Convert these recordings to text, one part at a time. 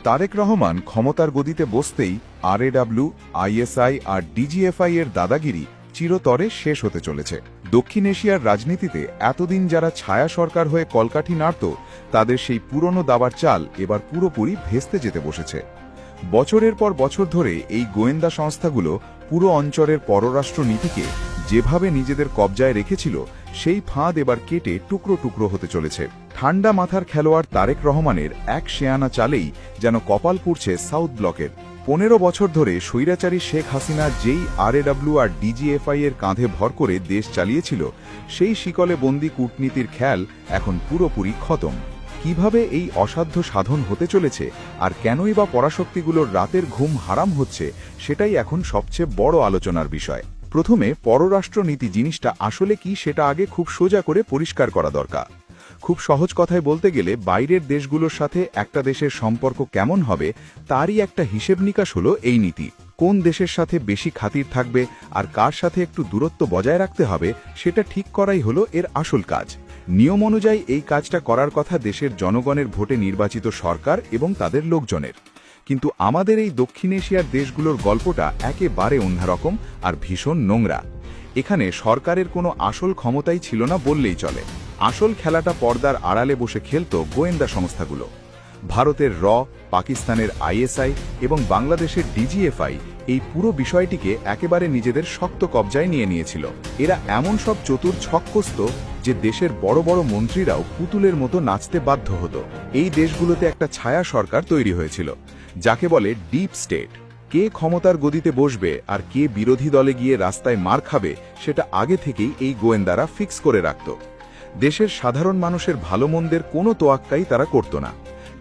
তারেক রহমান ক্ষমতার গদিতে বসতেই আরএডব্লিউ, আইএসআই আর ডিজিএফআই এর দাদাগিরি চিরতরে শেষ হতে চলেছে। দক্ষিণ এশিয়ার রাজনীতিতে এতদিন যারা ছায়া সরকার হয়ে কলকাঠি নাড়ত, তাদের সেই পুরনো দাবার চাল এবার পুরোপুরি ভেস্তে যেতে বসেছে। বছরের পর বছর ধরে এই গোয়েন্দা সংস্থাগুলো পুরো অঞ্চলের পররাষ্ট্র নীতিকে যেভাবে নিজেদের কবজায় রেখেছিল, সেই ফাঁদ এবার কেটে টুকরো টুকরো হতে চলেছে। ঠান্ডা মাথার খেলোয়াড় তারেক রহমানের এক শেয়ানা চালেই যেন কপাল পুড়ছে সাউথ ব্লকের। 15 বছর ধরে স্বৈরাচারী শেখ হাসিনা যেই আরএডব্লিউ আর ডিজিএফআই এর কাঁধে ভর করে দেশ চালিয়েছিল, সেই শিকলে বন্দি কূটনীতির খেল এখন পুরোপুরি খতম। কিভাবে এই অসাধ্য সাধন হতে চলেছে আর কেনই বা পরাশক্তিগুলোর রাতের ঘুম হারাম হচ্ছে, সেটাই এখন সবচেয়ে বড় আলোচনার বিষয়। প্রথমে পররাষ্ট্র নীতি জিনিসটা আসলে কি, সেটা আগে খুব সোজা করে পরিষ্কার করা দরকার। খুব সহজ কথায় বলতে গেলে, বাইরের দেশগুলোর সাথে একটা দেশের সম্পর্ক কেমন হবে তারই একটা হিসেব নিকাশ হলো এই নীতি। কোন দেশের সাথে বেশি খাতির থাকবে আর কার সাথে একটু দূরত্ব বজায় রাখতে হবে, সেটা ঠিক করাই হলো এর আসল কাজ। নিয়ম অনুযায়ী এই কাজটা করার কথা দেশের জনগণের ভোটে নির্বাচিত সরকার এবং তাদের লোকজনের। কিন্তু আমাদের এই দক্ষিণ এশিয়ার দেশগুলোর গল্পটা একেবারে অন্যরকম আর ভীষণ নোংরা। এখানে সরকারের কোনো আসল ক্ষমতাই ছিল না বললেই চলে। আসল খেলাটা পর্দার আড়ালে বসে খেলত গোয়েন্দা সংস্থাগুলো। ভারতের র, পাকিস্তানের আইএসআই এবং বাংলাদেশের ডিজিএফআই এই পুরো বিষয়টিকে একেবারে নিজেদের শক্ত কবজায় নিয়ে নিয়েছিল। এরা এমন সব চতুর ছক্কস্ত যে দেশের বড় বড় মন্ত্রীরাও পুতুলের মতো নাচতে বাধ্য হতো। এই দেশগুলোতে একটা ছায়া সরকার তৈরি হয়েছিল, যাকে বলে ডিপ স্টেট। কে ক্ষমতার গদিতে বসবে আর কে বিরোধী দলে গিয়ে রাস্তায় মার খাবে, সেটা আগে থেকেই এই গোয়েন্দারা ফিক্স করে রাখত। দেশের সাধারণ মানুষের ভালো মন্দের কোনো তোয়াক্কাই তারা করত না।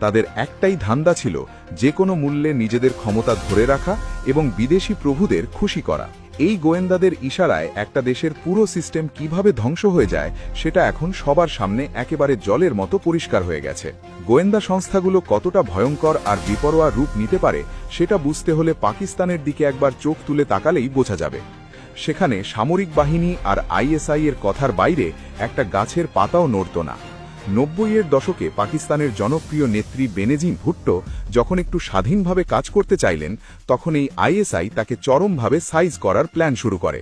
তাদের একটাই ধান্দা ছিল যে কোনো মূল্যে নিজেদের ক্ষমতা ধরে রাখা এবং বিদেশি প্রভুদের খুশি করা। এই গোয়েন্দাদের ইশারায় একটা দেশের পুরো সিস্টেম কিভাবে ধ্বংস হয়ে যায়, সেটা এখন সবার সামনে একেবারে জলের মতো পরিষ্কার হয়ে গেছে। গোয়েন্দা সংস্থাগুলো কতটা ভয়ঙ্কর আর বিপরোয়া রূপ নিতে পারে, সেটা বুঝতে হলে পাকিস্তানের দিকে একবার চোখ তুলে তাকালেই বোঝা যাবে। সেখানে সামরিক বাহিনী আর আইএসআই এর কথার বাইরে একটা গাছের পাতাও নড়ত না। 90-এর দশকে পাকিস্তানের জনপ্রিয় নেত্রী বেনজির ভুট্টো যখন একটু স্বাধীনভাবে কাজ করতে চাইলেন, তখন এই আইএসআই তাকে চরমভাবে সাইজ করার প্ল্যান শুরু করে।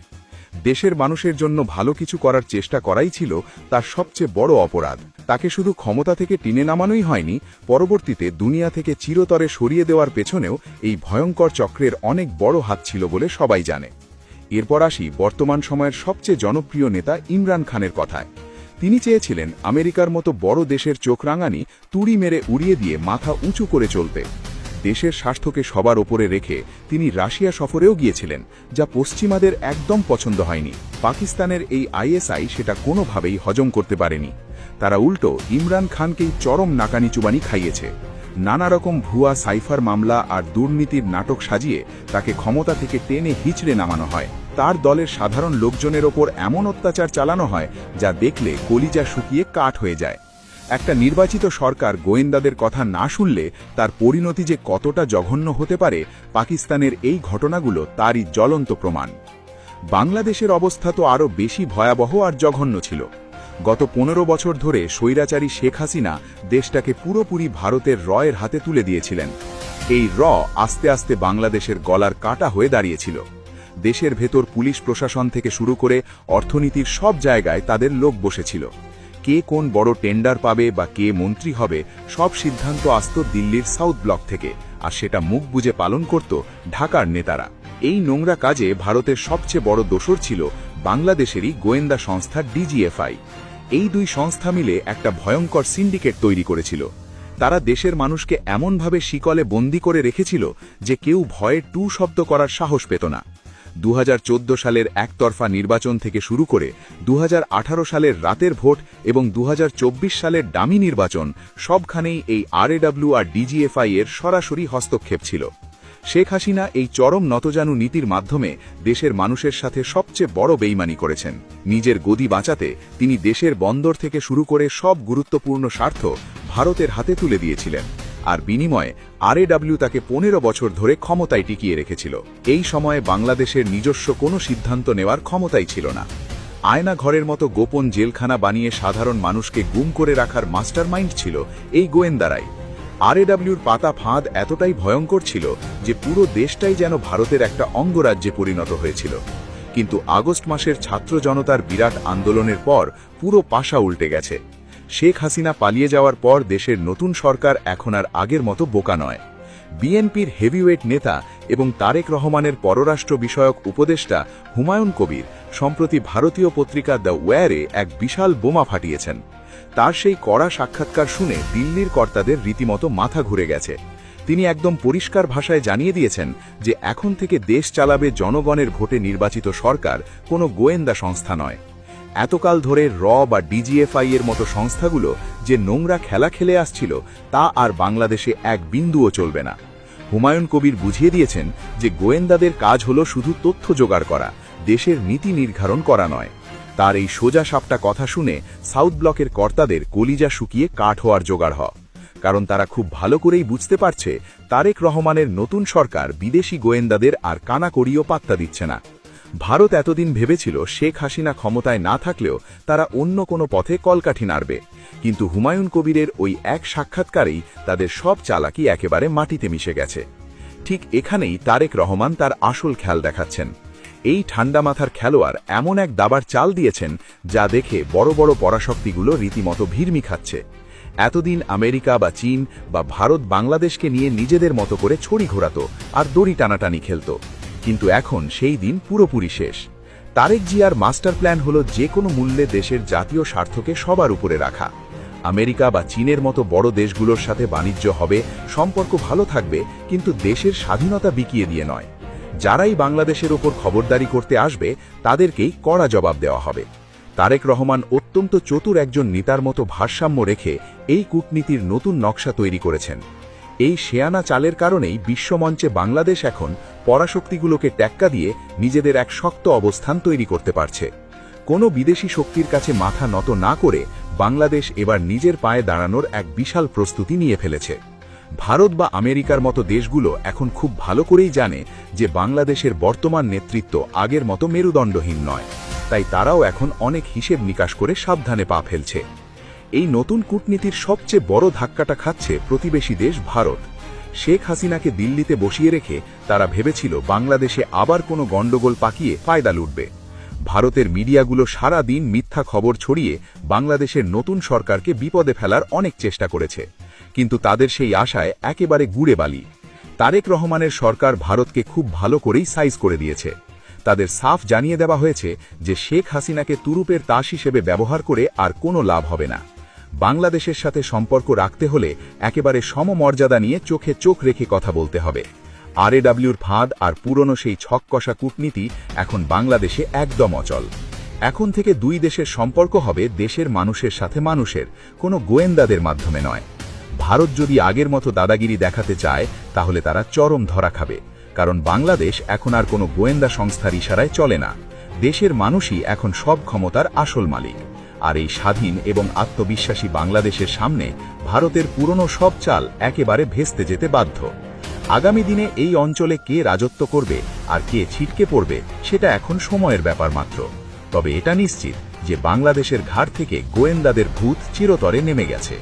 দেশের মানুষের জন্য ভালো কিছু করার চেষ্টা করাই ছিল তার সবচেয়ে বড় অপরাধ। তাকে শুধু ক্ষমতা থেকে টেনে নামানোই হয়নি, পরবর্তীতে দুনিয়া থেকে চিরতরে সরিয়ে দেওয়ার পেছনেও এই ভয়ঙ্কর চক্রের অনেক বড় হাত ছিল বলে সবাই জানে। এরপর আসি বর্তমান সময়ের সবচেয়ে জনপ্রিয় নেতা ইমরান খানের কথায়। তিনি চেয়েছিলেন আমেরিকার মতো বড় দেশের চোখ রাঙানি তুড়ি মেরে উড়িয়ে দিয়ে মাথা উঁচু করে চলতে। দেশের স্বার্থকে সবার ওপরে রেখে তিনি রাশিয়া সফরেও গিয়েছিলেন, যা পশ্চিমাদের একদম পছন্দ হয়নি। পাকিস্তানের এই আইএসআই সেটা কোনোভাবেই হজম করতে পারেনি। তারা উল্টো ইমরান খানকেই চরম নাকানি চুবানি খাইয়েছে। নানা রকম ভুয়া সাইফার মামলা আর দুর্নীতির নাটক সাজিয়ে তাকে ক্ষমতা থেকে টেনে হিচড়ে নামানো হয়। তার দলের সাধারণ লোকজনের ওপর এমন অত্যাচার চালানো হয় যা দেখলে কলিজা শুকিয়ে কাঠ হয়ে যায়। একটা নির্বাচিত সরকার গোয়েন্দাদের কথা না শুনলে তার পরিণতি যে কতটা জঘন্য হতে পারে, পাকিস্তানের এই ঘটনাগুলো তারই জ্বলন্ত প্রমাণ। বাংলাদেশের অবস্থা তো আরও বেশি ভয়াবহ আর জঘন্য ছিল। গত 15 বছর ধরে স্বৈরাচারী শেখ হাসিনা দেশটাকে পুরোপুরি ভারতের রয়ের হাতে তুলে দিয়েছিলেন। এই র আস্তে আস্তে বাংলাদেশের গলার কাটা হয়ে দাঁড়িয়েছিল। দেশের ভেতর পুলিশ প্রশাসন থেকে শুরু করে অর্থনীতির সব জায়গায় তাদের লোক বসেছিল। কে কোন বড় টেন্ডার পাবে বা কে মন্ত্রী হবে, সব সিদ্ধান্ত আসত দিল্লির সাউথ ব্লক থেকে, আর সেটা মুখ বুজে পালন করত ঢাকার নেতারা। এই নোংরা কাজে ভারতের সবচেয়ে বড় দোসর ছিল বাংলাদেশেরই গোয়েন্দা সংস্থা ডিজিএফআই। এই দুই সংস্থা মিলে একটা ভয়ঙ্কর সিন্ডিকেট তৈরি করেছিল। তারা দেশের মানুষকে এমনভাবে শিকলে বন্দি করে রেখেছিল যে কেউ ভয়ে টু শব্দ করার সাহস পেত না। 2014 সালের একতরফা নির্বাচন থেকে শুরু করে 2018 সালের রাতের ভোট এবং 2024 সালের ডামি নির্বাচন, সবখানেই এই আরএডব্লিউ আর ডিজিএফআই এর সরাসরি হস্তক্ষেপ ছিল। শেখ হাসিনা এই চরম নতজানু নীতির মাধ্যমে দেশের মানুষের সাথে সবচেয়ে বড় বেইমানি করেছেন। নিজের গদি বাঁচাতে তিনি দেশের বন্দর থেকে শুরু করে সব গুরুত্বপূর্ণ স্বার্থ ভারতের হাতে তুলে দিয়েছিলেন, আর বিনিময়ে আরএডব্লিউ তাকে 15 বছর ধরে ক্ষমতায় টিকিয়ে রেখেছিল। এই সময়ে বাংলাদেশের নিজস্ব কোনো সিদ্ধান্ত নেওয়ার ক্ষমতাই ছিল না। আয়না ঘরের মতো গোপন জেলখানা বানিয়ে সাধারণ মানুষকে গুম করে রাখার মাস্টারমাইন্ড ছিল এই গোয়েন্দারাই। আরএডব্লিউর পাতা ফাঁদ এতটাই ভয়ঙ্কর ছিল যে পুরো দেশটাই যেন ভারতের একটা অঙ্গরাজ্যে পরিণত হয়েছিল। কিন্তু আগস্ট মাসের ছাত্র জনতার বিরাট আন্দোলনের পর পুরো পাশা উল্টে গেছে। শেখ হাসিনা পালিয়ে যাওয়ার পর দেশের নতুন সরকার এখন আর আগের মতো বোকা নয়। বিএনপির হেভিওয়েট নেতা এবং তারেক রহমানের পররাষ্ট্র বিষয়ক উপদেষ্টা হুমায়ুন কবির সম্প্রতি ভারতীয় পত্রিকা দ্য ওয়্যারে এক বিশাল বোমা ফাটিয়েছেন। তার সেই কড়া সাক্ষাৎকার শুনে দিল্লির কর্তাদের রীতিমতো মাথা ঘুরে গেছে। তিনি একদম পরিষ্কার ভাষায় জানিয়ে দিয়েছেন যে এখন থেকে দেশ চালাবে জনগণের ভোটে নির্বাচিত সরকার, কোনো গোয়েন্দা সংস্থা নয়। এতকাল ধরে বা ডিজিএফআই এর মতো সংস্থাগুলো যে নোংরা খেলা খেলে আসছিল তা আর বাংলাদেশে এক বিন্দুও চলবে না। হুমায়ুন কবির বুঝিয়ে দিয়েছেন যে গোয়েন্দাদের কাজ হলো শুধু তথ্য জোগাড় করা, দেশের নীতি নির্ধারণ করা নয়। তার এই সোজা সাপটা কথা শুনে সাউথ ব্লকের কর্তাদের কলিজা শুকিয়ে কাঠ হওয়ার জোগাড় হয়, কারণ তারা খুব ভালো করেই বুঝতে পারছে তারেক রহমানের নতুন সরকার বিদেশি গোয়েন্দাদের আর কানাকড়িও পাত্তা দিচ্ছে না। ভারত এতদিন ভেবেছিল শেখ হাসিনা ক্ষমতায় না থাকলেও তারা অন্য কোনো পথে কলকাঠি নাড়বে, কিন্তু হুমায়ুন কবিরের ওই এক সাক্ষাৎকারেই তাদের সব চালাকি একেবারে মাটিতে মিশে গেছে। ঠিক এখানেই তারেক রহমান তার আসল খেল দেখাচ্ছেন। এই ঠান্ডা মাথার খেলোয়াড় এমন এক দাবার চাল দিয়েছেন যা দেখে বড় বড় পরাশক্তিগুলো রীতিমতো ভিড়মি খাচ্ছে। এতদিন আমেরিকা বা চীন বা ভারত বাংলাদেশকে নিয়ে নিজেদের মতো করে ছড়ি ঘোরাতো আর দড়ি টানাটানি খেলত, কিন্তু এখন সেই দিন পুরোপুরি শেষ। তারেক জিয়ার মাস্টার প্ল্যান হলো যে কোনো মূল্যে দেশের জাতীয় স্বার্থকে সবার উপরে রাখা। আমেরিকা বা চীনের মতো বড় দেশগুলোর সাথে বাণিজ্য হবে, সম্পর্ক ভালো থাকবে, কিন্তু দেশের স্বাধীনতা বিকিয়ে দিয়ে নয়। যারাই বাংলাদেশের ওপর খবরদারি করতে আসবে তাদেরকেই কড়া জবাব দেওয়া হবে। তারেক রহমান অত্যন্ত চতুর একজন নেতার মতো ভারসাম্য রেখে এই কূটনীতির নতুন নকশা তৈরি করেছেন। এই শেয়ানা চালের কারণেই বিশ্বমঞ্চে বাংলাদেশ এখন পরাশক্তিগুলোকে টেক্কা দিয়ে নিজেদের এক শক্ত অবস্থান তৈরি করতে পারছে। কোনো বিদেশি শক্তির কাছে মাথা নত না করে বাংলাদেশ এবার নিজের পায়ে দাঁড়ানোর এক বিশাল প্রস্তুতি নিয়ে ফেলেছে। ভারত বা আমেরিকার মতো দেশগুলো এখন খুব ভালো করেই জানে যে বাংলাদেশের বর্তমান নেতৃত্ব আগের মতো মেরুদণ্ডহীন নয়, তাই তারাও এখন অনেক হিসেব নিকাশ করে সাবধানে পা ফেলছে। এই নতুন কূটনীতির সবচেয়ে বড় ধাক্কাটা খাচ্ছে প্রতিবেশী দেশ ভারত। শেখ হাসিনাকে দিল্লিতে বসিয়ে রেখে তারা ভেবেছিল বাংলাদেশে আবার কোনো গণ্ডগোল পাকিয়ে ফায়দা লুটবে। ভারতের মিডিয়াগুলো সারা দিন মিথ্যা খবর ছড়িয়ে বাংলাদেশের নতুন সরকারকে বিপদে ফেলার অনেক চেষ্টা করেছে, কিন্তু তাদের সেই আশায় একেবারে গুড়ে বালি। তারেক রহমানের সরকার ভারতকে খুব ভালো করেই সাইজ করে দিয়েছে। তাদের সাফ জানিয়ে দেওয়া হয়েছে যে শেখ হাসিনাকে তুরুপের তাস হিসেবে ব্যবহার করে আর কোনো লাভ হবে না। বাংলাদেশের সাথে সম্পর্ক রাখতে হলে একেবারে সমমর্যাদা নিয়ে চোখে চোখ রেখে কথা বলতে হবে। আরএডব্লিউর ফাঁদ আর পুরনো সেই ছককষা কূটনীতি এখন বাংলাদেশে একদম অচল। এখন থেকে দুই দেশের সম্পর্ক হবে দেশের মানুষের সাথে মানুষের, কোনো গোয়েন্দাদের মাধ্যমে নয়। ভারত যদি আগের মতো দাদাগিরি দেখাতে চায় তাহলে তারা চরম ধরা খাবে, কারণ বাংলাদেশ এখন আর কোনো গোয়েন্দা সংস্থার ইশারায় চলে না। দেশের মানুষই এখন সব ক্ষমতার আসল মালিক। আর এই স্বাধীন এবং আত্মবিশ্বাসী বাংলাদেশের সামনে ভারতের পুরনো সব চাল একেবারে ভেস্তে যেতে বাধ্য। আগামী দিনে এই অঞ্চলে কে রাজত্ব করবে আর কে ছিটকে পড়বে সেটা এখন সময়ের ব্যাপার মাত্র। তবে এটা নিশ্চিত যে বাংলাদেশের ঘাড় থেকে গোয়েন্দাদের ভূত চিরতরে নেমে গেছে।